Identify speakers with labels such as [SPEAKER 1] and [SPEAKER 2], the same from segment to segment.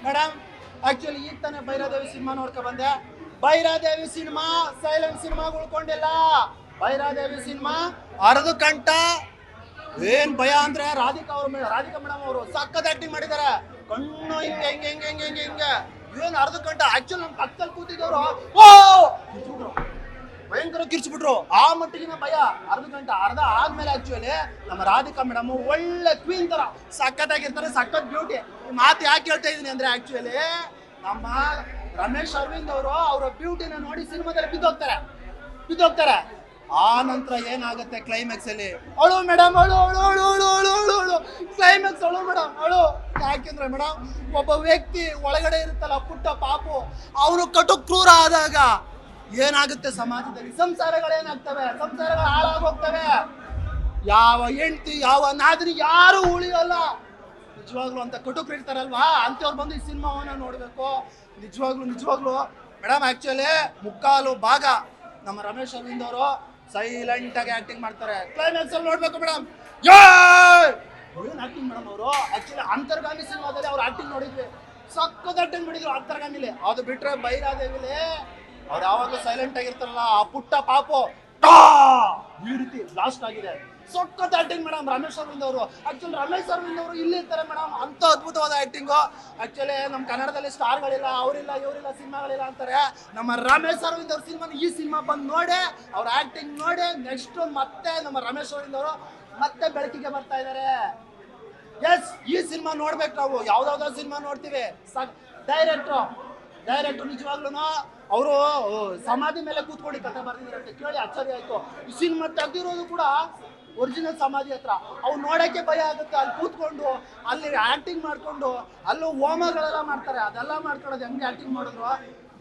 [SPEAKER 1] Madam actually ಈಗ ತಾನೇ Bhairadevi cinema ನೋಡ್ಕೊ ಬಂದೆ. ಭೈರಾದೇವಿ ಸಿನಿಮಾ ಸೈಲೆಂಟ್ ಸಿನಿಮಾ ಉಳ್ಕೊಂಡಿಲ್ಲ. ಭೈರಾದೇವಿ ಸಿನಿಮಾ ಅರ್ಧ ಕಂಠ ಏನ್ ಭಯ ಅಂದ್ರೆ ರಾಧಿಕಾ ಮೇಡಮ್ ಅವರು ಸಖತ್ ಆಕ್ಟಿಂಗ್ ಮಾಡಿದ್ದಾರೆ. ಕಣ್ಣು ಹಿಂಗೆ ಹಿಂಗೆ ಹಿಂಗೆ ಹಿಂಗೆ ಹಿಂಗೆ ಹಿಂಗೆ ಏನ್ ಅರ್ಧ ಕಂಠ. ಆಕ್ಚುಲಿ ನಮ್ಮ ಪಕ್ಕದಲ್ಲಿ ಕೂತಿದ್ದವರು ಭಯಂಕರ ಕಿರ್ಚ್ಬಿಟ್ರು. ಆ ಮಟ್ಟಿಗಿನ ಭಯ. ಅರ್ಧ ಆದ್ಮೇಲೆ ಆಕ್ಚುಲಿ ನಮ್ಮ ರಾಧಿಕಾ ಮೇಡಮ್ ಒಳ್ಳೆ ಕ್ವೀನ್ ತರ ಸಖತ್ತಾಗಿರ್ತಾರೆ. ಸಖತ್ ಬ್ಯೂಟಿ. ಈ ಮಾತು ಯಾಕೆ ಹೇಳ್ತಾ ಇದೀನಿ ಅಂದ್ರೆ ಆಕ್ಚುಲಿ ನಮ್ಮ ರಮೇಶ್ ಅರವಿಂದ್ ಅವರು ಅವರ ಬ್ಯೂಟಿನ ನೋಡಿ ಸಿನಿಮಾದಲ್ಲಿ ಬಿದ್ದೋಗ್ತಾರೆ. ಆ ನಂತರ ಏನಾಗುತ್ತೆ ಕ್ಲೈಮ್ಯಾಕ್ಸ್ ಅಲ್ಲಿ ಅಳು ಮೇಡಮ್ ಅಳು ಕ್ಲೈಮ್ಯಾಕ್ಸ್ ಅಳು ಮೇಡಮ್ ಅಳು. ಯಾಕೆಂದ್ರೆ ಮೇಡಮ್ ಒಬ್ಬ ವ್ಯಕ್ತಿ ಒಳಗಡೆ ಇರುತ್ತಲ್ಲ ಪುಟ್ಟ ಪಾಪು, ಅವನು ಕಟು ಕ್ರೂರ ಆದಾಗ ಏನಾಗುತ್ತೆ ಸಮಾಜದಲ್ಲಿ? ಸಂಸಾರಗಳೇನಾಗ್ತವೆ? ಸಂಸಾರಗಳು ಹಾಳಾಗೋಗ್ತವೆ. ಯಾವ ಹೆಂಡತಿ ಯಾವ ನಾದಿನಿ ಯಾರು ಉಳಿಯಲ್ಲ. ನಿಜವಾಗ್ಲು ಅಂತ ಕಟುಕ್ರು ಇರ್ತಾರಲ್ವಾ, ಅಂತವ್ರು ಬಂದು ಈ ಸಿನಿಮಾವನ್ನ ನೋಡ್ಬೇಕು. ನಿಜವಾಗ್ಲು ಮೇಡಮ್ ಆಕ್ಚುಲಿ ಮುಕ್ಕಾಲು ಭಾಗ ನಮ್ಮ ರಮೇಶ್ ಅರವಿಂದ್ ಅವರು ಸೈಲೆಂಟ್ ಆಗಿ ಆಕ್ಟಿಂಗ್ ಮಾಡ್ತಾರೆ. ಕ್ಲೈಮ್ಯಾಕ್ಸ್ ಅಲ್ಲಿ ನೋಡ್ಬೇಕು ಮೇಡಮ್. ಏನ್ ಆಕ್ಟಿಂಗ್ ಮೇಡಮ್ ಅವರು. ಆಕ್ಚುಲಿ ಅಂತರ್ಗಾಮಿ ಸಿನಿಮಾದಲ್ಲಿ ಅವ್ರು ಆಕ್ಟಿಂಗ್ ನೋಡಿದ್ವಿ, ಸಖತ್ ಆಕ್ಟಿಂಗ್ ಮಾಡಿದ್ರು ಅಂತರ್ಗಾಮಿಲಿ. ಅದು ಬಿಟ್ರೆ ಭೈರಾದೇವಿಲಿ ಅವ್ರು ಯಾವಾಗಲೂ ಸೈಲೆಂಟ್ ಆಗಿರ್ತಾರಲ್ಲ, ಆ ಪುಟ್ಟ ಪಾಪು ಈ ರೀತಿ ಬ್ಲಾಸ್ಟ್ ಆಗಿದೆ. ಸಖತ್ ಆಕ್ಟಿಂಗ್ ಮೇಡಮ್ ರಮೇಶ್ ಅರವಿಂದ್ ಅವರು. ಆಕ್ಚುಲಿ ರಮೇಶ್ ಅರವಿಂದ್ ಅವರು ಇಲ್ಲಿ ಇರ್ತಾರೆ ಮೇಡಮ್, ಅಂತ ಅದ್ಭುತವಾದ ಆಕ್ಟಿಂಗು. ಆಕ್ಚುಲಿ ನಮ್ಮ ಕನ್ನಡದಲ್ಲಿ ಸ್ಟಾರ್ಗಳಿಲ್ಲ, ಅವರಿಲ್ಲ ಇವರಿಲ್ಲ ಸಿನಿಮಾಗಳಿಲ್ಲ ಅಂತಾರೆ. ನಮ್ಮ ರಮೇಶ್ ಅರವಿಂದ್ ಅವ್ರ ಈ ಸಿನಿಮಾ ಬಂದು ನೋಡಿ, ಅವ್ರ ಆಕ್ಟಿಂಗ್ ನೋಡಿ ನೆಕ್ಸ್ಟ್ ಮತ್ತೆ ನಮ್ಮ ರಮೇಶ್ ಅರವಿಂದ್ ಅವರು ಮತ್ತೆ ಬೆಳಕಿಗೆ ಬರ್ತಾ ಇದ್ದಾರೆ. ಎಸ್, ಈ ಸಿನಿಮಾ ನೋಡ್ಬೇಕು ನಾವು. ಯಾವ್ದಾವ್ದೋ ಸಿನಿಮಾ ನೋಡ್ತೀವಿ. ಡೈರೆಕ್ಟ್ರು ನಿಜವಾಗ್ಲೂ ಅವರು ಸಮಾಧಿ ಮೇಲೆ ಕೂತ್ಕೊಂಡು ಕಥೆ ಬರ್ದಿದ್ದಾರೆ ಅಂತ ಕೇಳಿ ಅಚ್ಚರಿ ಆಯ್ತು. ಈ ಸಿನಿಮಾ ತೆಗ್ದಿರೋದು ಕೂಡ ಒರಿಜಿನಲ್ ಸಮಾಧಿ ಹತ್ರ. ಅವ್ರು ನೋಡೋಕ್ಕೆ ಭಯ ಆಗುತ್ತೆ. ಅಲ್ಲಿ ಕೂತ್ಕೊಂಡು ಅಲ್ಲಿ ಆಕ್ಟಿಂಗ್ ಮಾಡ್ಕೊಂಡು ಅಲ್ಲೂ ಹೋಮಗಳೆಲ್ಲ ಮಾಡ್ತಾರೆ. ಅದೆಲ್ಲ ಮಾಡ್ಕೊಳ್ಳೋದು ಹೆಂಗೆ ಆಕ್ಟಿಂಗ್ ಮಾಡಿದ್ರು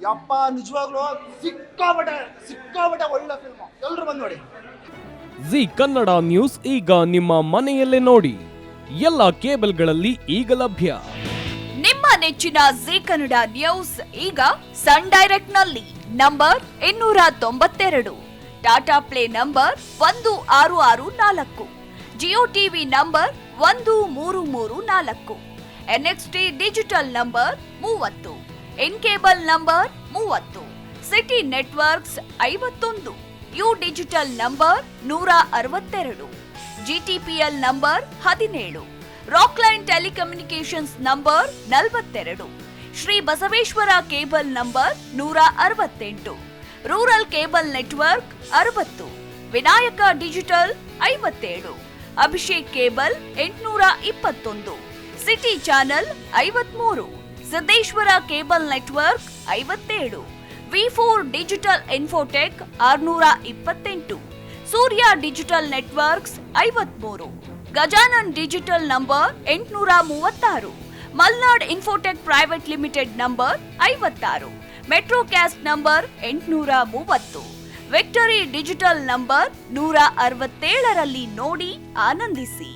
[SPEAKER 1] ಯಪ್ಪ. ನಿಜವಾಗ್ಲೂ ಸಿಕ್ಕಾಬಟ್ಟೆ ಒಳ್ಳೆ ಫಿಲ್ಮು. ಎಲ್ರು ಬಂದು ನೋಡಿ.
[SPEAKER 2] ಜಿ ಕನ್ನಡ ನ್ಯೂಸ್ ಈಗ ನಿಮ್ಮ ಮನೆಯಲ್ಲೇ ನೋಡಿ. ಎಲ್ಲ ಕೇಬಲ್ಗಳಲ್ಲಿ ಈಗ ಲಭ್ಯ.
[SPEAKER 3] ನಿಮ್ಮ ನೆಚ್ಚಿನ ಜಿ ಕನ್ನಡ ನ್ಯೂಸ್ ಈಗ ಸನ್ ಡೈರೆಕ್ಟ್ ನಲ್ಲಿ number 292, Tata play number 1664, Jio TV number 1334, NXT digital number 30, in cable number 30, city networks 51, U digital number 162, GTPL number 17, Rockline telecommunications number 42, Shri Basaveshwara cable number 168, rural cable network 60, Vinayaka digital 57, Abhishek cable 821, city channel 53, Siddeshwara cable network 57, V4 digital Infotech 628, Surya digital networks 53, Gajanan digital number 836, Malnad infotech private limited number 56, metro cast number 830, victory digital number 167ರಲ್ಲಿ ನೋಡಿ ಆನಂದಿಸಿ.